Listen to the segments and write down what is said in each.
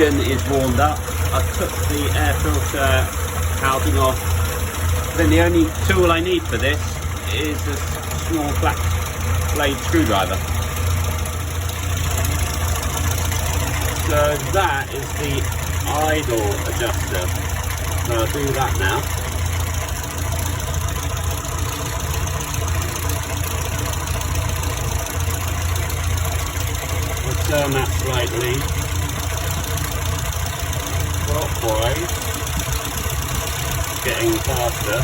engine is warmed up. I took the air filter housing off. Then the only tool I need for this is a small flat blade screwdriver. So that is the idle adjuster. So I'll do that now. I'll turn that slightly clockwise, getting faster.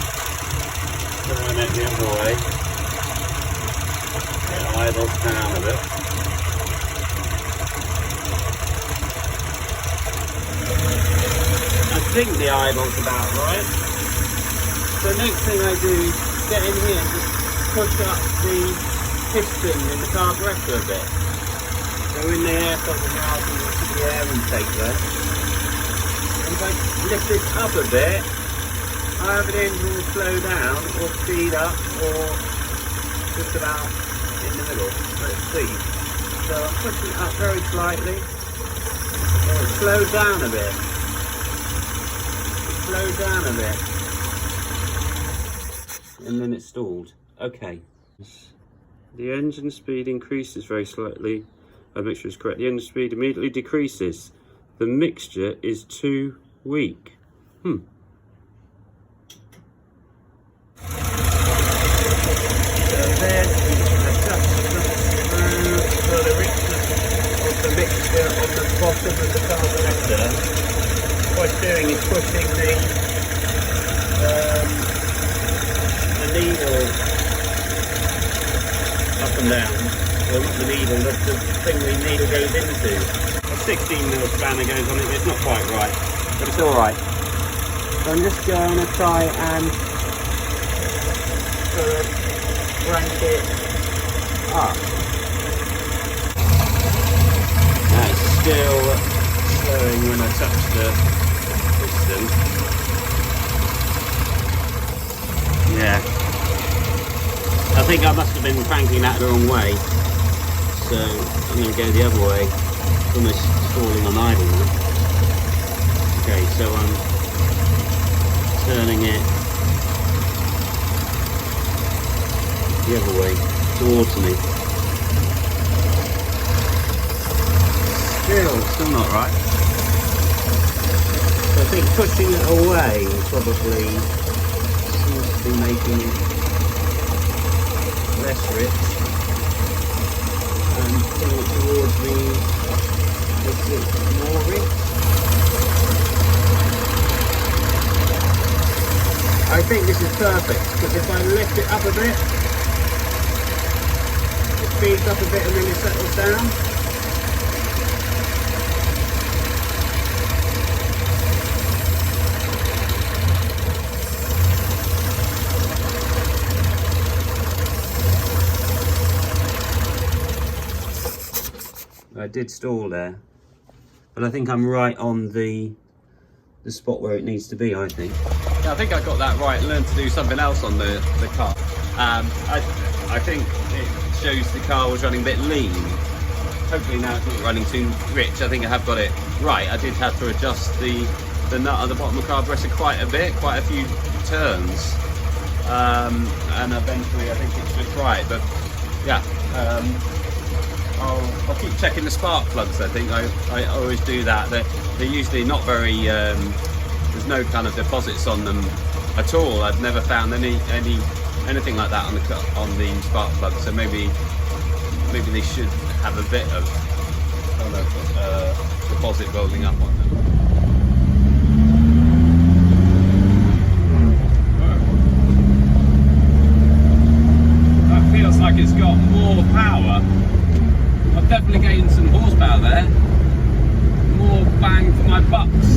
Turn it the other way. It idles down a bit. I think the idle's about right. So next thing I do is get in here and just push up the piston in the carburetor a bit. So in the air filter housing, you see the air intake there. And if I lift this up a bit, either the engine will slow down or speed up, or just about in the middle. Let's see. So I'm pushing it up very slightly. It'll slow down a bit. Slow down a bit. And then it's stalled. Okay. The engine speed increases very slightly. I'll make sure it's correct. The engine speed immediately decreases. The mixture is too weak. So then adjust for the richness of the mixture on the bottom of the carburetor. What I'm doing is pushing the needle up and down. Well, not the needle, the thing the needle goes into. A 16mm spanner goes on it, it's not quite right, but it's alright. So I'm just going to try and sort of crank it up. That's still slowing when I touch the piston. Yeah. I think I must have been cranking that the wrong way. So I'm going to go the other way. It's almost stalling on idle now. Okay, so I'm turning it the other way towards me. Still not right. So I think pushing it away probably seems to be making it less rich, and putting it towards me makes it more rich. I think this is perfect, because if I lift it up a bit, it speeds up a bit and then it settles down. I did stall there, but I think I'm right on the spot where it needs to be, I think. Yeah, I think I got that right. Learned to do something else on the car. I think it shows the car was running a bit lean. Hopefully now it's not running too rich. I think I have got it right. I did have to adjust the nut at the bottom of the carburetor quite a bit, quite a few turns. And eventually I think it's just right. But yeah, I'll keep checking the spark plugs. I think I always do that. They're usually not very. There's no kind of deposits on them at all. I've never found anything like that on the spark plug. So maybe they should have a bit of kind of deposit building up on them. That feels like it's got more power. I've definitely gained some horsepower there. More bang for my bucks.